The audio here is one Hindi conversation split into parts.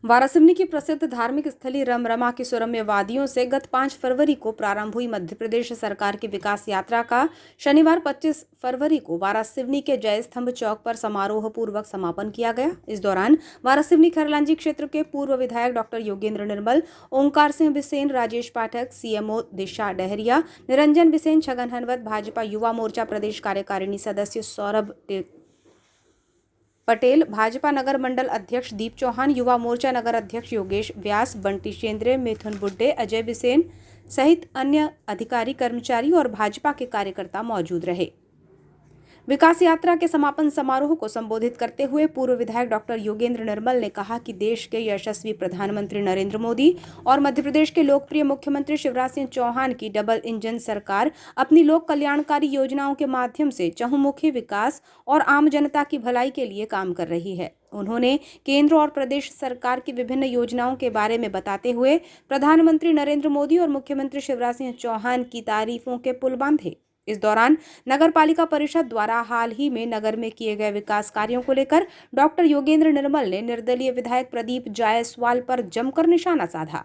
वारासिवनी की प्रसिद्ध धार्मिक स्थली रमरमा की सुरम्य वादियों से गत 5 फरवरी को प्रारंभ हुई मध्य प्रदेश सरकार की विकास यात्रा का शनिवार 25 फरवरी को वारासिवनी के जय स्तंभ चौक पर समारोह पूर्वक समापन किया गया। इस दौरान वारासिवनी खरलांजी क्षेत्र के पूर्व विधायक डॉक्टर योगेंद्र निर्मल, ओंकार सिंह बिसेन, राजेश पाठक, सीएमओ दिशा डहरिया, निरंजन बिसेन, छगन हनवत, भाजपा युवा मोर्चा प्रदेश कार्यकारिणी सदस्य सौरभ पटेल, भाजपा नगर मंडल अध्यक्ष दीप चौहान, युवा मोर्चा नगर अध्यक्ष योगेश व्यास, बंटी शेंद्रे, मिथुन बुड्ढे, अजय बिसेन सहित अन्य अधिकारी, कर्मचारी और भाजपा के कार्यकर्ता मौजूद रहे। विकास यात्रा के समापन समारोह को संबोधित करते हुए पूर्व विधायक डॉक्टर योगेंद्र निर्मल ने कहा कि देश के यशस्वी प्रधानमंत्री नरेंद्र मोदी और मध्य प्रदेश के लोकप्रिय मुख्यमंत्री शिवराज सिंह चौहान की डबल इंजन सरकार अपनी लोक कल्याणकारी योजनाओं के माध्यम से चहुमुखी विकास और आम जनता की भलाई के लिए काम कर रही है। उन्होंने केंद्र और प्रदेश सरकार की विभिन्न योजनाओं के बारे में बताते हुए प्रधानमंत्री नरेंद्र मोदी और मुख्यमंत्री शिवराज सिंह चौहान की तारीफों के पुल बांधे। इस दौरान नगर पालिका परिषद द्वारा हाल ही में नगर में किए गए विकास कार्यों को लेकर डॉक्टर योगेंद्र निर्मल ने निर्दलीय विधायक प्रदीप जायसवाल पर जमकर निशाना साधा।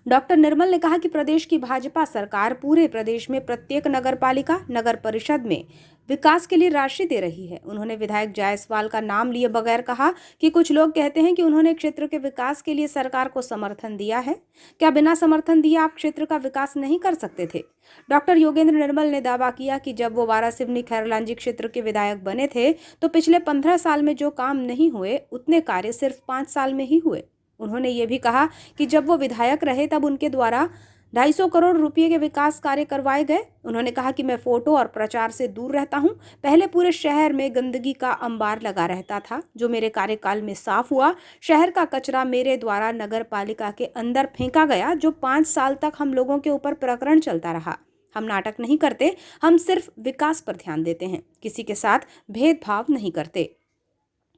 डॉक्टर निर्मल ने कहा कि प्रदेश की भाजपा सरकार पूरे प्रदेश में प्रत्येक नगर पालिका, नगर परिषद में विकास के लिए राशि दे रही है। उन्होंने विधायक जायसवाल का नाम लिए बगैर कहा कि कुछ लोग कहते हैं कि उन्होंने क्षेत्र के विकास के लिए सरकार को समर्थन दिया है। क्या बिना समर्थन दिए आप क्षेत्र का विकास नहीं कर सकते थे? डॉक्टर योगेंद्र निर्मल ने दावा किया कि जब वो वारासिवनी खैरलांजी क्षेत्र के विधायक बने थे तो पिछले 15 साल में जो काम नहीं हुए उतने कार्य सिर्फ 5 साल में ही हुए। उन्होंने ये भी कहा कि जब वो विधायक रहे तब उनके द्वारा 250 करोड़ रुपए के विकास कार्य करवाए गए। उन्होंने कहा कि मैं फोटो और प्रचार से दूर रहता हूं। पहले पूरे शहर में गंदगी का अंबार लगा रहता था, जो मेरे कार्यकाल में साफ हुआ। शहर का कचरा मेरे द्वारा नगर पालिका के अंदर फेंका गया, जो 5 साल तक हम लोगों के ऊपर प्रकरण चलता रहा। हम नाटक नहीं करते, हम सिर्फ विकास पर ध्यान देते हैं, किसी के साथ भेदभाव नहीं करते।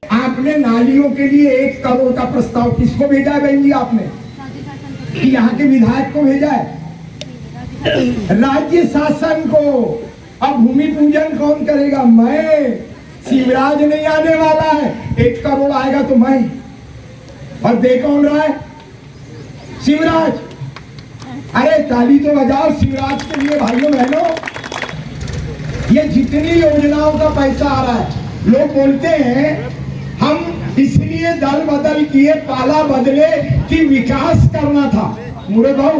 आपने नालियों के लिए 1 करोड़ का प्रस्ताव किसको भेजा है बहन जी? आपने कि यहाँ के विधायक को भेजा है? राज्य शासन को। अब भूमि पूजन कौन करेगा? मैं। शिवराज नहीं आने वाला है, 1 करोड़ आएगा तो मैं। और दे कौन रहा है? शिवराज। अरे ताली तो बजाओ शिवराज के लिए भाइयों बहनों। ये जितनी योजनाओं का पैसा आ रहा है, लोग बोलते हैं हम इसलिए दल बदल किए, पाला बदले कि विकास करना था। मुरे भाऊ,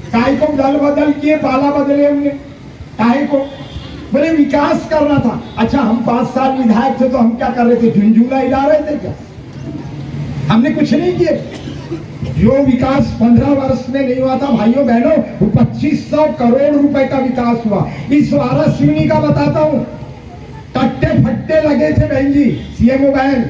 काय को दल बदल किए, पाला बदले हमने? काय को? बोले विकास करना था। अच्छा, हम 5 साल विधायक थे तो हम क्या कर रहे थे? झुंझुना हिला रहे थे क्या? हमने कुछ नहीं किए। जो विकास 15 वर्ष में नहीं हुआ था भाइयों बहनों, 2500 करोड़ रुपए का विकास हुआ। इस वारासिवनी का बताता हूं, कट्टे फट्टे लगे थे बहन जी, सीएमओ बहन।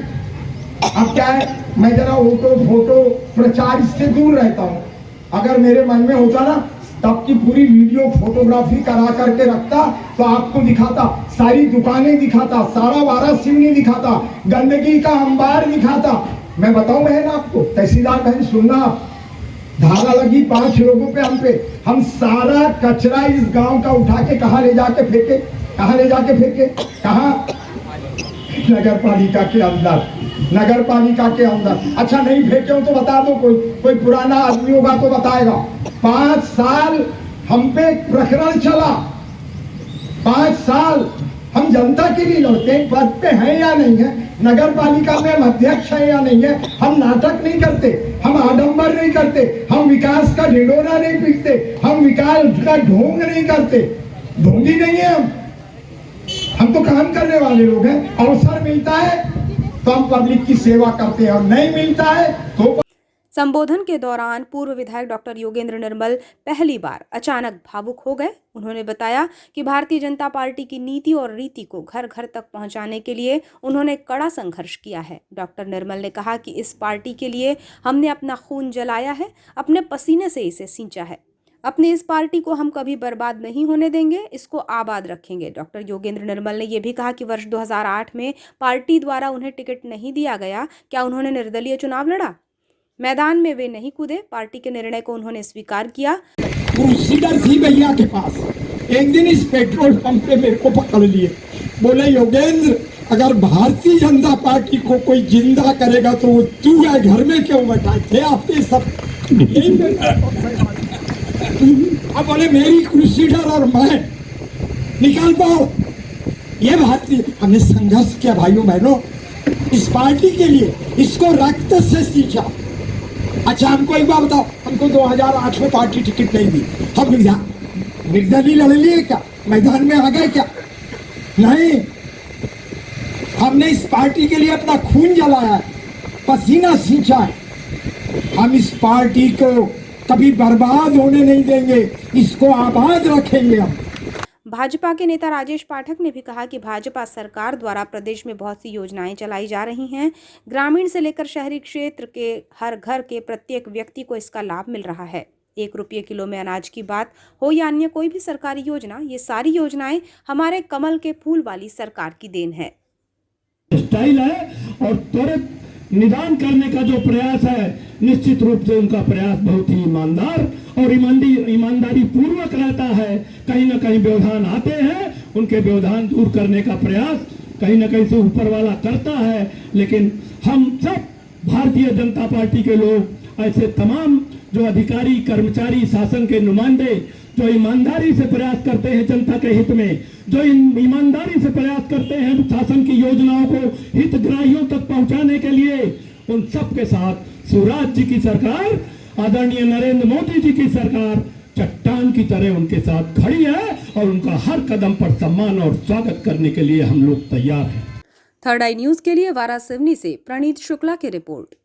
अब क्या है, मैं जरा फोटो प्रचार इससे दूर रहता हूं। अगर मेरे मन में होता ना, तब की पूरी वीडियो फोटोग्राफी करा करके रखता तो आपको दिखाता, सारी दुकानें दिखाता, सारा वारासिवनी दिखाता, गंदगी का अंबार दिखाता। मैं बताऊं बहन आपको, तहसीलदार बहन सुनना, धारा लगी 5 लोगों पे, हम सारा कचरा इस गांव का उठा के कहाँ ले जाके फेंके? कहाँ ले जाके फेंके? कहाँ? नगर पालिका के अंदर। नगर पालिका के अंदर। अच्छा, नहीं फेंके हो तो बता दो, कोई पुराना आदमी होगा तो बताएगा। 5 साल हम पे प्रकरण चला। 5 साल हम जनता के लिए लड़ते हैं, पद पे हैं या नहीं है, नगर पालिका में हम अध्यक्ष है या नहीं है। हम नाटक नहीं करते, हम आडंबर नहीं करते, हम विकास का ढिंढोरा नहीं पीटते, हम विकास का ढोंग नहीं करते। ढोंगी नहीं है हम तो काम करने वाले लोग हैं। अवसर मिलता है तो हम पब्लिक की सेवा करते हैं, और नहीं मिलता है तो। संबोधन के दौरान पूर्व विधायक डॉक्टर योगेंद्र निर्मल पहली बार अचानक भावुक हो गए। उन्होंने बताया कि भारतीय जनता पार्टी की नीति और रीति को घर घर तक पहुंचाने के लिए उन्होंने कड़ा संघर्ष किया है। डॉक्टर निर्मल ने कहा कि इस पार्टी के लिए हमने अपना खून जलाया है, अपने पसीने से इसे सींचा है। अपनी इस पार्टी को हम कभी बर्बाद नहीं होने देंगे, इसको आबाद रखेंगे। डॉक्टर योगेंद्र निर्मल ने यह भी कहा कि वर्ष 2008 में पार्टी द्वारा उन्हें टिकट नहीं दिया गया। क्या उन्होंने निर्दलीय चुनाव लड़ा? मैदान में वे नहीं कूदे। पार्टी के निर्णय को उन्होंने स्वीकार किया। कुर्सीदार थी भैया के पास, एक दिन इस पेट्रोल पंप पे मेरे को पकड़ लिए, बोले योगेंद्र अगर भारतीय जनता पार्टी को कोई जिंदा करेगा तो वो तू है, घर में क्यों बैठा थे आपके सब अब बोले मेरी क्रूसीडर और मैं निकाल पाओ। ये भारतीय हमने संघर्ष किया भाइयों बहनों इस पार्टी के लिए, इसको रक्त से सींचा। अच्छा हमको एक बात बताओ, हमको 2008 में पार्टी टिकट नहीं दी, हम निर्दलीय लड़ लिए क्या, मैदान में आ गए क्या? नहीं, हमने इस पार्टी के लिए अपना खून जलाया है, पसीना सींचा है। हम इस पार्टी को कभी बर्बाद होने नहीं देंगे, इसको आबाद रखेंगे हम। भाजपा के नेता राजेश पाठक ने भी कहा कि भाजपा सरकार द्वारा प्रदेश में बहुत सी योजनाएं चलाई जा रही हैं। ग्रामीण से लेकर शहरी क्षेत्र के हर घर के प्रत्येक व्यक्ति को इसका लाभ मिल रहा है। 1 रुपये किलो में अनाज की बात हो या अन्य कोई भी सरकारी योजना, ये सारी योजनाएं हमारे कमल के फूल वाली सरकार की देन है। स्टाइल है और त्वरित निदान करने का जो प्रयास है, निश्चित रूप से उनका प्रयास बहुत ही ईमानदार और ईमानदारी पूर्वक रहता है। कहीं ना कहीं व्यवधान आते हैं, उनके व्यवधान दूर करने का प्रयास कहीं ना कहीं से ऊपर वाला करता है। लेकिन हम सब भारतीय जनता पार्टी के लोग, ऐसे तमाम जो अधिकारी, कर्मचारी, शासन के नुमाइंदे जो ईमानदारी से प्रयास करते हैं जनता के हित में, जो ईमानदारी से प्रयास करते हैं शासन की योजनाओं को हितग्राहियों तक पहुंचाने के लिए, उन सब के साथ शिवराज जी की सरकार, आदरणीय नरेंद्र मोदी जी की सरकार चट्टान की तरह उनके साथ खड़ी है और उनका हर कदम पर सम्मान और स्वागत करने के लिए हम लोग तैयार हैं। थर्ड आई न्यूज के लिए वारासिवनी से प्रणीत शुक्ला की रिपोर्ट।